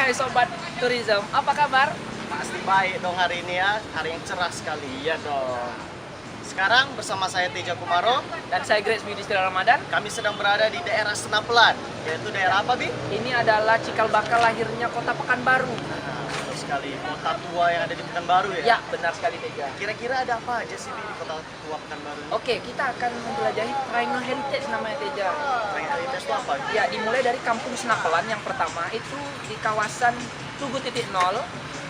Hai Sobat Tourism, apa kabar? Pasti baik dong hari ini ya, hari yang cerah sekali. Iya dong. Sekarang bersama saya Teja Kumaro. Dan saya Grace Yudhistira Ramadan. Kami sedang berada di daerah Senapelan. Yaitu daerah apa, Bi? Ini adalah cikal bakal lahirnya kota Pekanbaru. Nah, betul sekali. Kota tua yang ada di Pekanbaru ya? Ya, benar sekali Teja. Kira-kira ada apa aja sih, Bi, di kota tua Pekanbaru ini? Oke, kita akan menjelajahi Triangle Heritage namanya Teja. Triangle itu apa? Bi? Ya, dimulai dari Kampung Senapelan yang pertama itu di kawasan Tugu Titik Nol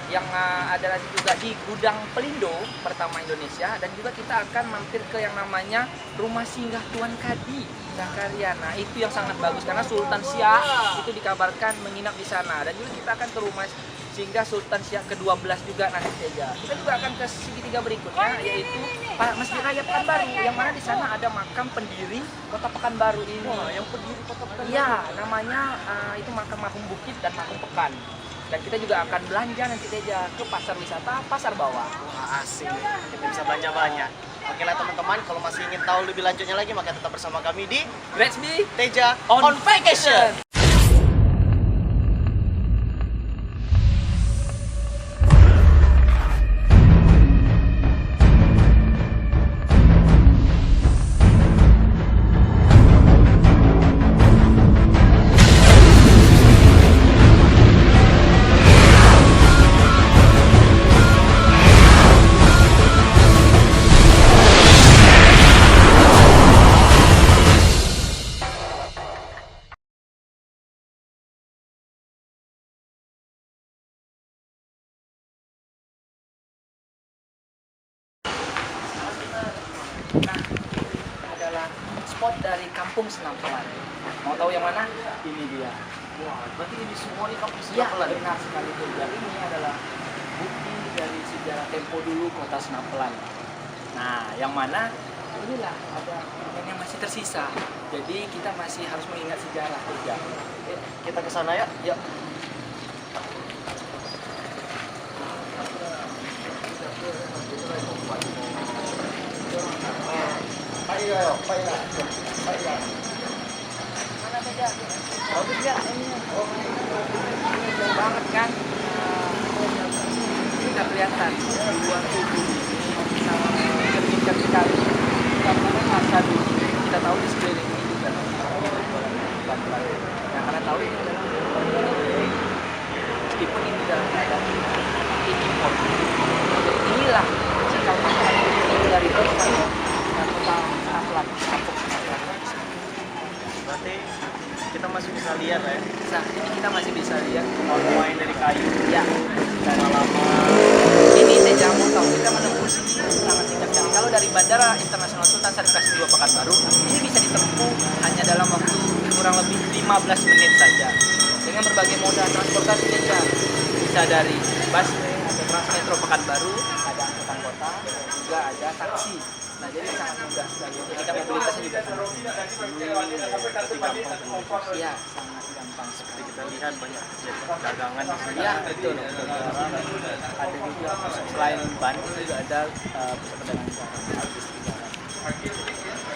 yang ada juga di Gudang Pelindo pertama Indonesia, dan juga kita akan mampir ke yang namanya Rumah Singgah Tuan Kadi Zakaria. Nah, itu yang sangat bagus karena Sultan Siak itu dikabarkan menginap di sana, dan juga kita akan ke Rumah Singgah Sultan Siak ke-12 juga nanti saja. Kita juga akan ke segitiga berikutnya, yaitu Masjid Raya Pekanbaru, yang mana di sana ada makam pendiri Kota Pekanbaru ini. Wah, yang pendiri Kota Pekanbaru? Ya, namanya itu makam Mahum Bukit dan Mahum Pekan. Dan kita juga akan belanja nanti saja ke pasar wisata Pasar Bawah. Wah, asik. Kita bisa belanja banyak. Oke lah teman-teman, kalau masih ingin tahu lebih lanjutnya lagi, maka tetap bersama kami di Let's be Teja on vacation. Nah, adalah spot dari Kampung Senapelan. Mau tahu yang mana? Ini dia. Wah, berarti ini semua di kampung Ya, Senapelan. benar sekali juga. Ini adalah bukti dari sejarah tempo dulu kota Senapelan. Nah, yang mana inilah ada yang masih tersisa. Jadi kita masih harus mengingat sejarah juga. Kita ke sana ya. Yuk. Mana saja? Bagus ya ini. Bagus banget kan? Sudah kelihatan dua tubuh ini sangat mencerminkan sekali gambaran masa dulu. Kita tahu di sekeliling ini juga batu-batu. Nah, karena tahu ini adalah meskipun ini dalam keadaan impor. Inilah cikal bakal dari kota Senapelan, Kampung Senapelan. Berarti kita masih bisa lihat ya. Nah, ini kita masih bisa lihat Rumah yang dari kayu. ya Dan lama. ini Teja mau tahu kita menempuh sini sangat singkat sekali. Kalau dari Bandara Internasional Sultan Syarif Qasim II Pekanbaru ini bisa ditempuh hanya dalam waktu kurang lebih 15 menit saja dengan berbagai moda transportasi Teja. Bisa dari busway atau Transmetro Pekanbaru, ada angkutan kota, dan juga ada taksi. Nah, jadi sangat mudah sekali. Kita mobilitasnya juga sangat mudah. Iya, sangat gampang. Seperti kita lihat banyak dagangan di sini. Ya, betul. Ada juga selain ban juga ada pusat perdagangan garam.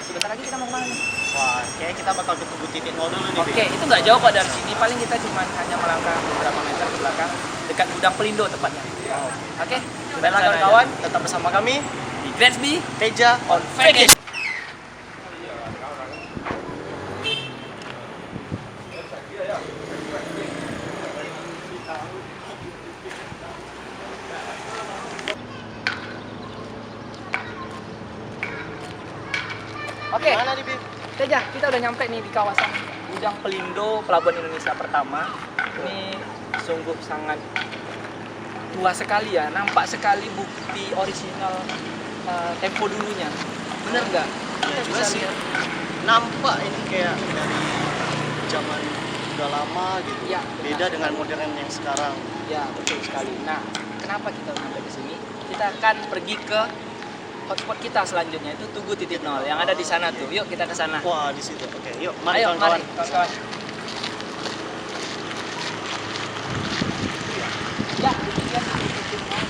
Sebentar lagi kita mau kemana nih? Wah, kayaknya kita bakal ke Tugu Titik Nol dulu nih. Oke, itu nggak jauh kok dari sini. Paling kita cuma hanya melangkah beberapa meter ke belakang, dekat Gudang Pelindo tepatnya. Oke, Baiklah kawan-kawan, tetap bersama kami di Grassby Teja on Vacation. Oke, Mana nih, Bi? Teja, kita udah nyampe nih di kawasan Gudang Pelindo, Pelabuhan Indonesia pertama. Ini sungguh sangat tua sekali ya, nampak sekali bukti orisinal tempo dulunya. Bener nggak? Ya Kita juga bisa sih. lihat. Nampak ini kayak dari zaman udah lama gitu. Ya, Beda benar. dengan modern yang sekarang. Ya, betul sekali. Nah, kenapa kita sampai ke sini? Kita akan pergi ke hotspot kita selanjutnya, itu Tugu Titik Nol yang ada di sana tuh. Yuk kita ke sana. Wah, di situ. Oke, yuk, mari Ayo, kawan-kawan. mari kawan-kawan. Ya, demikian Tugu Titik Nol.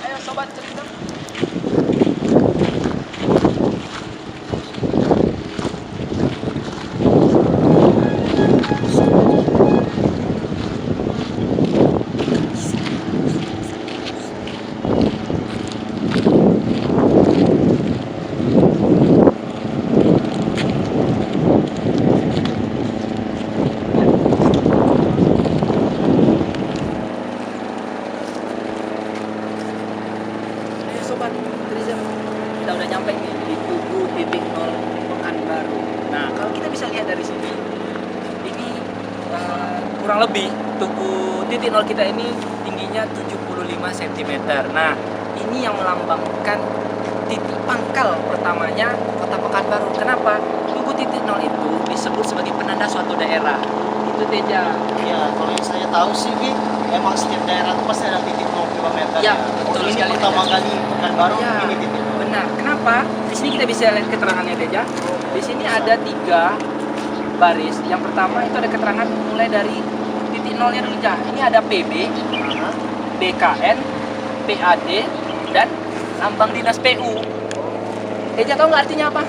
Ayo sobat cerita. kurang lebih tugu titik nol kita ini tingginya 75 cm. Nah, ini yang melambangkan titik pangkal pertamanya Kota Pekanbaru. Kenapa? Tugu titik nol itu disebut sebagai penanda suatu daerah. Itu Teja. Ya, kalau yang saya tahu sih, Bi, emang setiap daerah itu pasti ada titik 0 km. Ya, betul ini sekali, pertama Teja. kali Pekanbaru Ya, ini titik 0. benar. Kenapa? Di sini kita bisa lihat keterangannya Teja. Di sini ada 3 baris. Yang pertama itu ada keterangan mulai dari titik nolnya dulu Teja. Ini ada PB, BKN, PAD, dan lambang dinas PU. Teja tahu nggak artinya apa?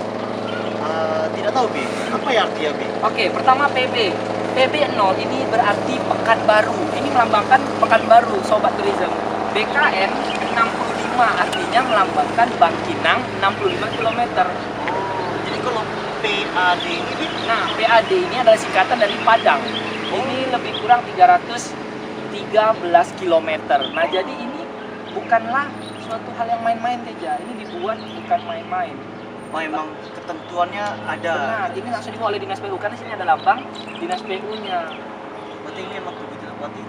Tidak tahu, Bi. Apa ya artinya, Bi? Oke, pertama PB. PB 0 ini berarti Pekanbaru. Ini melambangkan Pekanbaru, Sobat Tourism. BKN 65 artinya melambangkan Bangkinang 65 km. Jadi kalau PAD ini, Bi, Nah, PAD ini adalah singkatan dari Padang. Ini lebih kurang 313 km. Nah, jadi ini bukanlah suatu hal yang main-main Teja. Ini dibuat bukan main-main. memang ketentuannya ada. Benar, ini langsung dibawa oleh dinas PU karena sini ada lambang dinas PU-nya. Berarti ini emang tugu tidak berarti.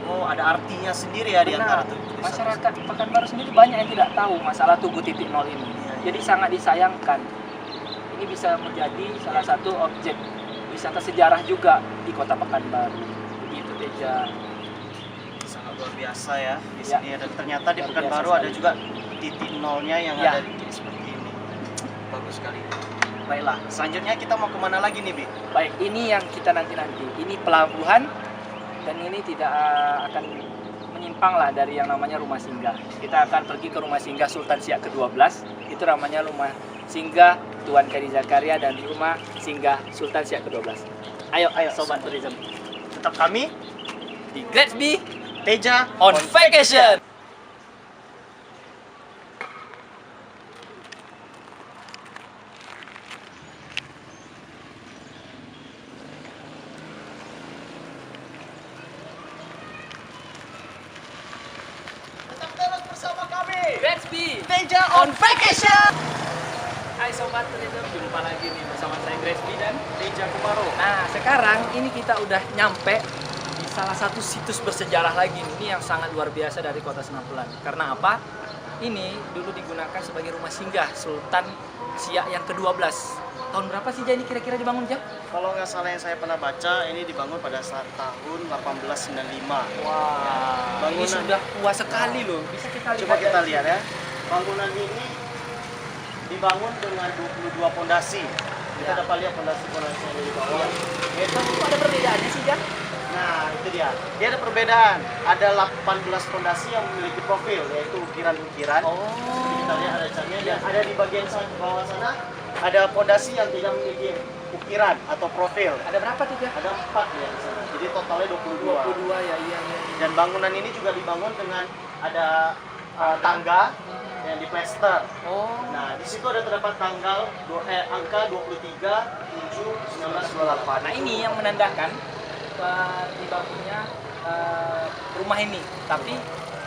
Oh, ada artinya sendiri ya di antara Benar. tugu. Masyarakat Pekanbaru sendiri banyak yang tidak tahu masalah tugu titik nol ini. Iya. Jadi sangat disayangkan. Ini bisa menjadi salah satu objek wisata sejarah juga di Kota Pekanbaru. Begitu Teja. Sangat luar biasa ya di Ya. sini. Dan ternyata di Luar Pekanbaru biasa ada sekali. juga titik nolnya yang Ya. ada di seperti ini. Bagus sekali. Baiklah, selanjutnya kita mau kemana lagi nih, Bi? Baik, ini yang kita nanti-nanti. Ini pelabuhan dan ini tidak akan menyimpang lah dari yang namanya rumah singgah. Kita akan pergi ke rumah singgah Sultan Siak ke-12. Itu namanya rumah singgah Tuan Kadi Zakaria dan rumah singgah Sultan Siak ke-12. Ayo, Sobat Tourism. Tetap kami, Di Gratsby Teja on vacation. Tetap terus bersama kami, Gratsby Teja on vacation. Hai Sobat Tourism, jumpa lagi nih bersama saya Gratsby dan Teja Kumaro. nah, sekarang ini kita udah nyampe di salah satu situs bersejarah lagi nih. Ini yang sangat luar biasa dari Kota Senampulan. Karena apa? Ini dulu digunakan sebagai rumah singgah Sultan Siak yang ke-12. Tahun berapa sih Jah ini kira-kira dibangun Jah? Kalau nggak salah yang saya pernah baca, ini dibangun pada saat tahun 1895. Wah, ini Bangunan. sudah tua sekali loh. Bisa kita lihat. Coba kita dari lihat sini. ya. Bangunan ini dibangun dengan 22 pondasi. Kita Ya. dapat lihat pondasi-pondasi yang ada di bawah. Yaitu, Kok ada perbedaannya sih Jah? nah itu dia. Dia ada perbedaan. Ada 18 pondasi yang memiliki profil, yaitu ukiran-ukiran. Oh. Kita lihat ada catnya. Dan ada di bagian bawah sana ada pondasi yang tidak memiliki ukiran atau profil. Ada berapa tuh Jah? Ada 4 ya di sana. Jadi totalnya 22. 22 ya, iya. Dan bangunan ini juga dibangun dengan ada tangga yang diplester. Oh. Nah, di situ ada terdapat angka 23 7 1928. Nah ini yang menandakan dibangunnya rumah ini. Tapi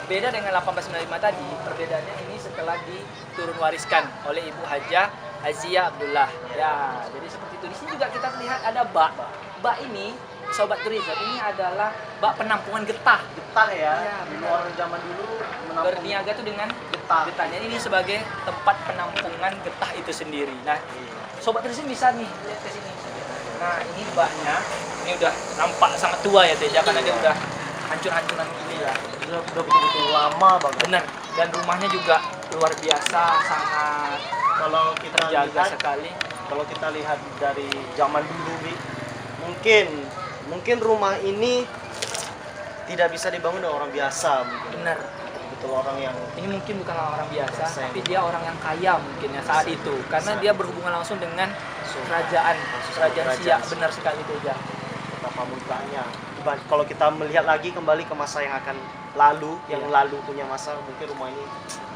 beda dengan 1895 tadi, perbedaannya ini setelah diturun wariskan oleh Ibu Hajah Azia Abdullah. Ya, jadi seperti itu. Di sini juga kita lihat ada bak. Bak ini, Sobat Tourism, ini adalah bak penampungan getah. Getah ya. Iya, Dulu benar. orang zaman dulu menampung Berniaga tuh dengan getah. getahnya. Ini sebagai tempat penampungan getah itu sendiri. Nah, Sobat Tourism bisa nih lihat ke sini. Nah, ini baknya. Ini udah nampak sangat tua ya Teja, karena dia udah hancur-hancuran gini ya. Udah betul-betul lama banget. Benar. Dan rumahnya juga luar biasa, sangat Kalau kita terjaga lihat, sekali. kalau kita lihat dari zaman dulu, Bi, mungkin rumah ini tidak bisa dibangun oleh orang biasa mungkin. Benar. Betul orang yang Ini mungkin bukan orang biasa, Biasa ya. tapi dia orang yang kaya mungkin ya saat itu, karena dia berhubungan langsung dengan kerajaan Siak. Benar sekali Teja. betapa megahnya. Kalau kita melihat lagi kembali ke masa yang akan lalu, yang Iya. lalu punya masa, mungkin rumah ini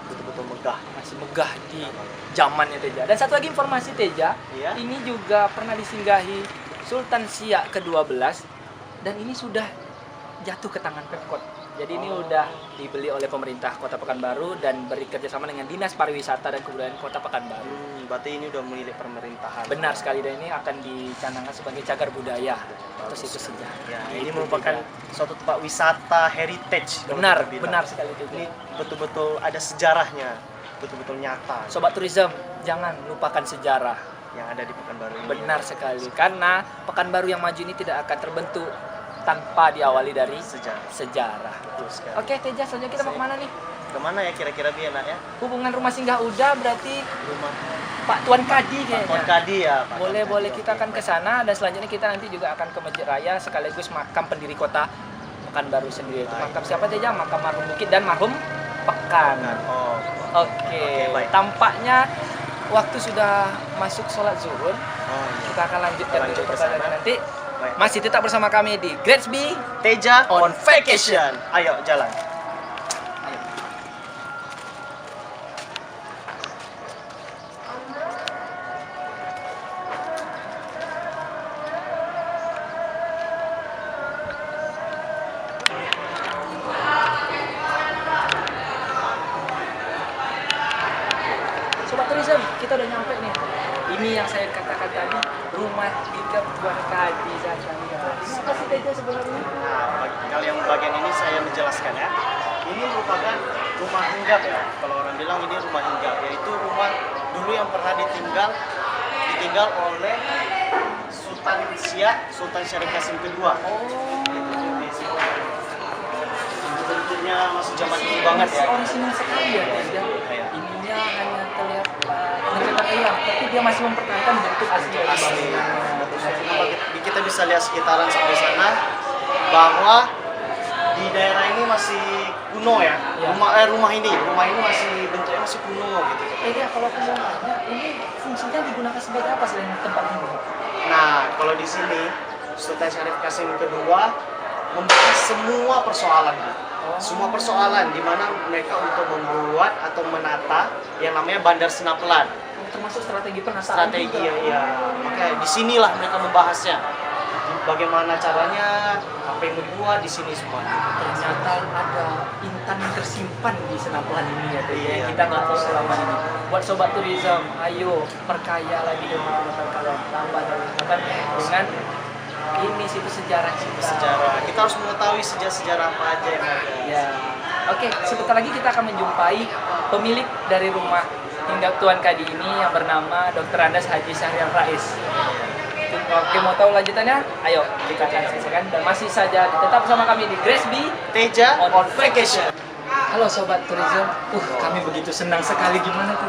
betul-betul megah. Masih megah di zamannya Teja. Dan satu lagi informasi Teja, Iya. ini juga pernah disinggahi Sultan Siak ke-12 dan ini sudah jatuh ke tangan Pemkot. Jadi ini udah dibeli oleh pemerintah Kota Pekanbaru dan bekerja sama dengan Dinas Pariwisata dan Kebudayaan Kota Pekanbaru. berarti ini udah milik pemerintahan. Benar sekali, dan ini akan dicanangkan sebagai cagar budaya atau situs sejarah. Ya, ini merupakan suatu tempat wisata heritage. kalau Benar, kita bilang. benar sekali itu. Ini betul-betul ada sejarahnya, betul-betul nyata Sobat Tourism, jangan lupakan sejarah. yang ada di Pekanbaru ini. Benar sekali, karena Pekanbaru yang maju ini tidak akan terbentuk tanpa diawali dari sejarah. Betul sekali. Oke, Teja, selanjutnya kita mau kemana nih? Kemana ya kira-kira Bi enaknya? Hubungan rumah singgah udah berarti Rumah Pak Tuan Kadi kayaknya. Pak Kadi ya. Pak Boleh, Kadi. boleh, kita Oke. akan ke sana, dan selanjutnya kita nanti juga akan ke Masjid Raya sekaligus makam pendiri kota Pekanbaru sendiri. Itu Baik. makam siapa Teja? Makam marhum Bukit dan marhum Pekan. Oh, Oke, baik. tampaknya waktu sudah masuk sholat zuhur. oh iya. Kita akan lanjutkan Lanjut untuk ke sana. perjalanan nanti. Baik. Masih tetap bersama kami di Greatsby. Teja On vacation. Ayo jalan. Sobat Tourism, kita udah nyampe nih. Ini yang saya katakan tadi, rumah hinggap Tuan Kadi Zakaria. Apa sih Teja sebenarnya? Nah, kalau yang bagian ini saya menjelaskan ya. Ini merupakan rumah hinggap ya. Kalau orang bilang ini rumah hinggap, yaitu rumah dulu yang pernah ditinggal oleh Sultan Siak, Sultan Syarif Qasim kedua. Bentuknya masih zaman dulu banget ya. Orisinal sekali ya Teja. Iya. Ininya hanya terlihat ngecetak hilang, tapi dia masih mempertahankan bentuk asli dari bangunannya. Kita bisa lihat sekitaran sampai sana bahwa di daerah ini masih kuno ya. Ya. Rumah ini masih bentuknya masih kuno gitu. Teja, kalau aku mau tanya, ini fungsinya digunakan sebagai apa selain tempat ini? Nah, kalau di sini Sultan Syarif Qasim kedua membahas semua persoalan, Bu. Semua persoalan di mana mereka untuk membuat atau menata yang namanya Bandar Senapelan. Termasuk strategi penataan Strategi juga. ya. Makanya disinilah mereka membahasnya. Bagaimana caranya, apa yang mau dibuat di sini semua. Ternyata ada intan yang tersimpan di Senapelan ini ya Teja. Iya. Kita nggak tahu selama ini. Buat Sobat Tourism, ayo perkaya lagi dengan kalian, tambah lagi dengan ini situs sejarah kita. Sejarah. Kita harus mengetahui sejarah apa aja yang ada. Ya. Oke, sebentar lagi kita akan menjumpai pemilik dari rumah hinggap Tuan Kadi ini yang bernama Dr. Andes Haji Syahrial Rais. Oke, mau tahu lanjutannya? Ayo kita akan saksikan, dan masih saja tetap bersama kami di Greatsby Teja on on vacation. Halo Sobat Tourism, kami begitu senang sekali. Gimana tuh?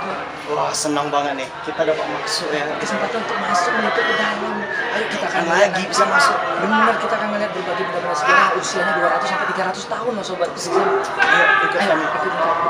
Wah, senang banget nih. Kita dapat masuk ya. Kesempatan untuk masuk nih ke dalam. Ayo kita akan Kapan lagi bisa masuk? Benar, kita akan melihat berbagai benda-benda sejarah usianya 200 sampai 300 tahun loh Sobat Tourism. Ayo, ikut kami. ikut kami.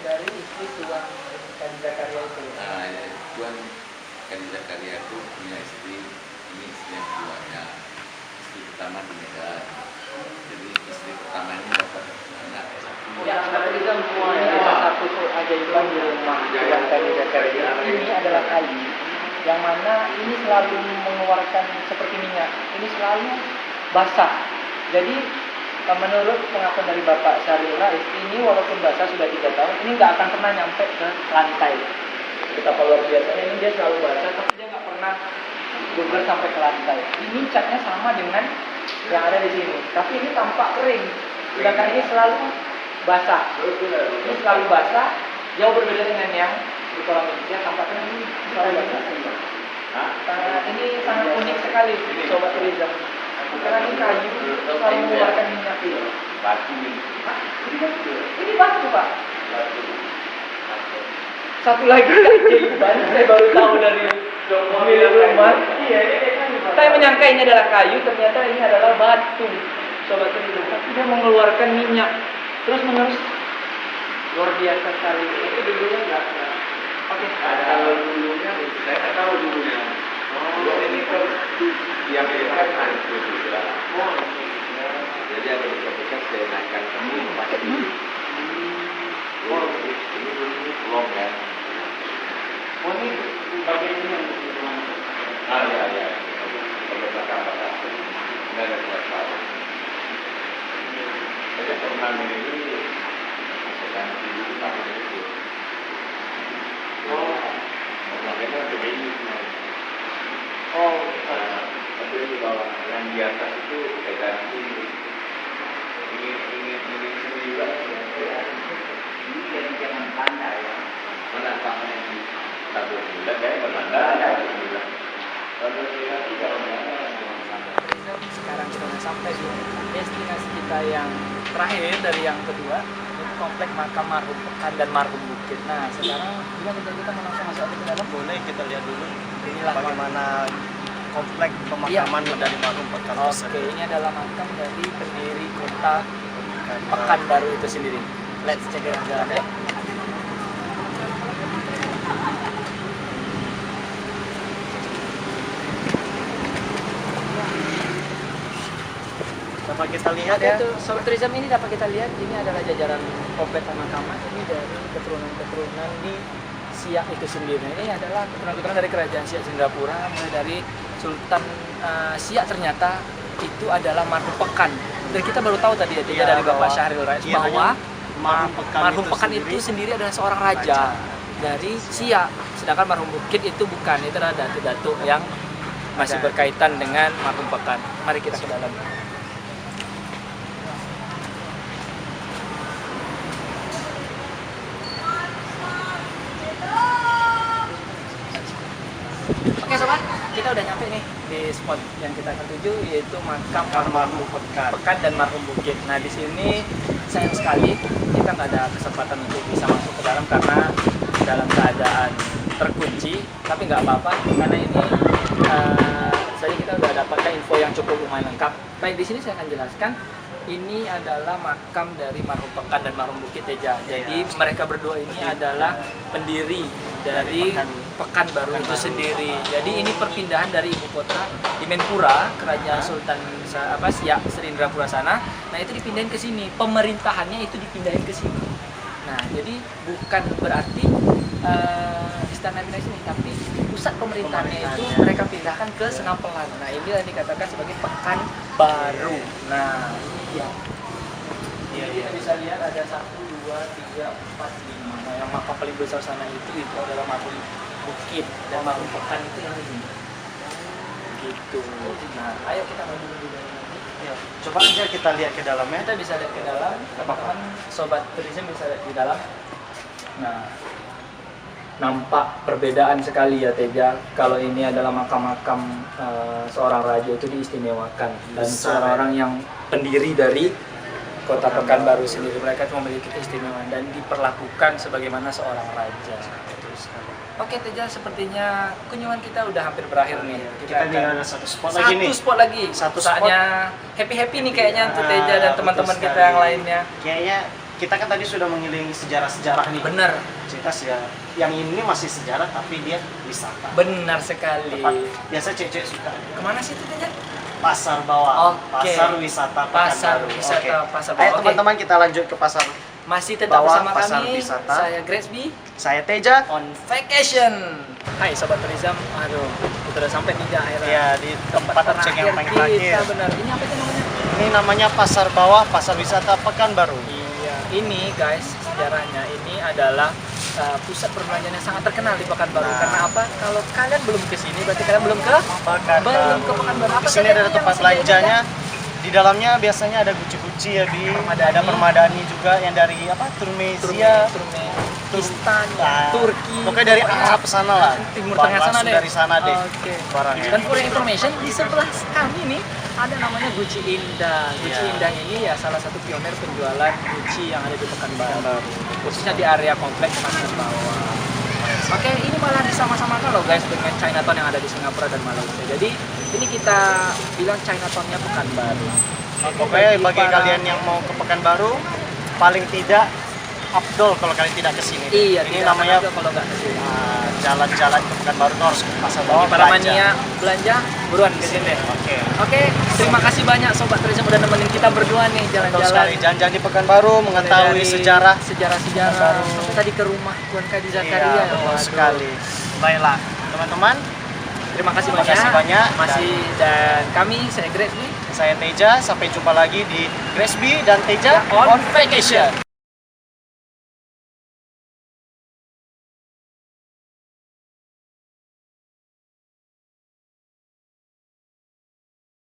Dari istri Tuan Kadi Zakaria itu. Nah, ya, Tuan Kadi Zakaria itu punya istri, ini istri yang keduanya. Istri pertama di Medan. Jadi istri pertama ini dapat anak satu. Ya, Sobat Tourism, ini salah satu keajaiban di rumah Tuan Kadi Zakaria. Ini adalah kayu yang mana ini selalu mengeluarkan seperti minyak. Ini selalu basah. Jadi menurut pengakuan dari Bapak Syahrial Rais, ini walaupun basah sudah 3 tahun, ini nggak akan pernah nyampe ke lantai. Betapa luar biasanya, ini dia selalu basah, tapi dia nggak pernah gugur sampai ke lantai. Ini catnya sama dengan yang ada di sini, tapi ini tampak kering. Sedangkan ini selalu basah. Ini selalu basah, jauh berbeda dengan yang di kolam ini. Dia tampaknya ini selalu basah. Ini sangat unik sekali, Sobat Tourism. Karena ini kayu selalu mengeluarkan minyak ini. Batu ini. Ini batu Pak. Satu lagi keajaiban saya baru tahu dari pemilik rumah. Iya, saya menyangka ini adalah kayu, ternyata ini adalah batu. Sobat Tourism, tapi dia mengeluarkan minyak. Terus menerus luar biasa sekali. Itu dulunya nggak. Oke. Kalau dulunya, saya nggak tahu dulunya. Oh, ini kan yang kan hancur juga. Oh, Jadi ada bekas saya naikkan ke sini pakai ini. Oh, ini belum ya. oh ini bagian ini yang Iya. Kalau belakang apa? Nggak ada masalah. Jadi pernah ini sedang di tahun itu. Oh, Makanya begini. oh, Tapi di bawah yang di atas itu saya ganti. Ini sini juga. jadi jangan pandai ya. Mana tangan yang di tabur bulan ya, berlanda tabur bulan. Kalau kita tidak Sekarang kita sudah sampai di destinasi kita yang terakhir dari yang kedua, itu komplek makam marhum Pekan dan marhum Bukit. Nah sekarang juga kita mau langsung masuk aja ke dalam. Boleh kita lihat dulu Inilah bagaimana komplek pemakaman dari marhum Pekan Oke, tersebut. ini adalah makam dari pendiri kota Pekanbaru itu sendiri. Let's check it out jalan ya. Dapat kita lihat ya. Itu sobat tourism, ini dapat kita lihat ini adalah jajaran komplek pemakaman ini dari keturunan-keturunan di Siak itu sendiri. Ini adalah keturunan-keturunan dari kerajaan Siak Singapura, mulai dari Sultan Siak ternyata itu adalah marhum Pekan. Dan kita baru tahu tadi ya, Iya, dari Bapak bahwa Syahril Rais iya, bahwa marhum Pekan itu sendiri adalah seorang raja dari Siak. Sedangkan marhum Bukit itu bukan, itu adalah datu-datu yang masih berkaitan dengan marhum Pekan. Mari kita ke dalam. Oke sobat, kita udah nyampe nih di spot yang kita akan tuju, yaitu makam marhum Pekan. Pekan dan marhum Bukit. Nah di sini sayang sekali kita nggak ada kesempatan untuk bisa masuk ke dalam karena dalam keadaan terkunci. Tapi nggak apa-apa karena ini saya kita udah dapatkan info yang cukup lumayan lengkap. Baik, di sini saya akan jelaskan. Ini adalah makam dari marhum Pekan dan marhum Bukit Teja. Jadi mereka berdua ini adalah pendiri dari Pekanbaru itu sendiri. Jadi ini perpindahan dari ibu kota di Menpura, kerajaan Sultan Siak Serindrapura sana. Nah itu dipindahin ke sini. Pemerintahannya itu dipindahin ke sini. Nah jadi bukan berarti istana pindah sini, tapi pusat pemerintahannya itu mereka pindahkan ke Senapelan. Nah ini yang dikatakan sebagai Pekanbaru. Nah iya. Jadi kita bisa lihat ada 1, 2, 3, 4, 5. Nah yang makam paling besar sana itu adalah marhum Bukit dan marhum Pekan itu yang ini. Gitu. Nah ayo kita maju dulu dari nanti. Ya, coba aja kita lihat ke dalamnya. Kita bisa lihat ke dalam, teman-teman sobat tourism bisa lihat di dalam. Nah, nampak perbedaan sekali ya Teja. Kalau ini adalah makam-makam seorang raja itu diistimewakan dan seorang yang pendiri dari kota Pekanbaru sendiri, mereka itu memiliki keistimewaan dan diperlakukan sebagaimana seorang raja. Oke Teja, sepertinya kunjungan kita udah hampir berakhir nih. Kita tinggal ada satu spot lagi nih. Satu saatnya happy untuk Teja dan teman-teman kita yang lainnya. Kayaknya kita kan tadi sudah mengelilingi sejarah-sejarah nih. Bener. Cerita sejarah. Yang ini masih sejarah tapi dia wisata. Benar sekali. Tempat biasa cewek suka. Kemana sih itu Teja? Pasar bawah. Oke. Pasar wisata Pasar Pekanbaru. wisata Oke. Pasar Ayo Bawah. teman-teman kita lanjut ke pasar. Masih tetap Bawah, bersama pasar kami. wisata. Saya Grace Saya Teja. on vacation. Hai sobat tourism. Aduh, kita udah sampai di akhirnya. Ya, di tempat objek yang paling terakhir. Kita benar. Ini apa itu namanya? Ini namanya Pasar Bawah, Pasar Wisata Pekanbaru. Iya. Ini guys, sejarahnya ini adalah pusat perbelanjaan yang sangat terkenal di Pekanbaru. Nah. Karena apa? Kalau kalian belum ke sini, berarti kalian belum ke Pekanbaru. Apa Di sini saja ada yang tempat masih diingat? belanjanya. Di dalamnya biasanya ada guci-guci ya, Bi. Ada permadani juga yang dari apa? Turmesia, Turkmenistan, Nah, Turki. pokoknya dari Arab sana lah. Timur Tengah sana Langsung deh. dari sana deh. Oke. Barangnya. Dan for your information, di sebelah kami nih ada namanya Guci Indah. Guci Iya. Indah ini ya salah satu pionir penjualan Guci yang ada di Pekanbaru. Khususnya di area kompleks Pasar Bawah. Oke, ini malah disama-samakan loh guys dengan Chinatown yang ada di Singapura dan Malaysia. Jadi ini kita bilang Chinatown-nya Pekanbaru. Pokoknya bagi para- kalian yang mau ke Pekanbaru, paling tidak Abdul kalau kalian tidak kesini. Iya, ini tidak namanya akan ada kalau nggak kesini. jalan-jalan ke Pekanbaru itu harus ke pasar Bagi bawah para belanja. mania belanja, buruan ke sini. Oke. Oke, terima kasih banyak Sobat Turis yang udah nemenin kita berdua nih Betul jalan-jalan. sekali, jalan-jalan di Pekanbaru, mengetahui Dari sejarah. sejarah sampai tadi ke rumah Tuan Kadi Zakaria. Iya, betul Waduh. sekali. Baiklah, teman-teman, Terima kasih Terima kasih banyak. Masih dan kami saya Grace saya Teja, sampai jumpa lagi di Grace B dan Teja On on Vacation.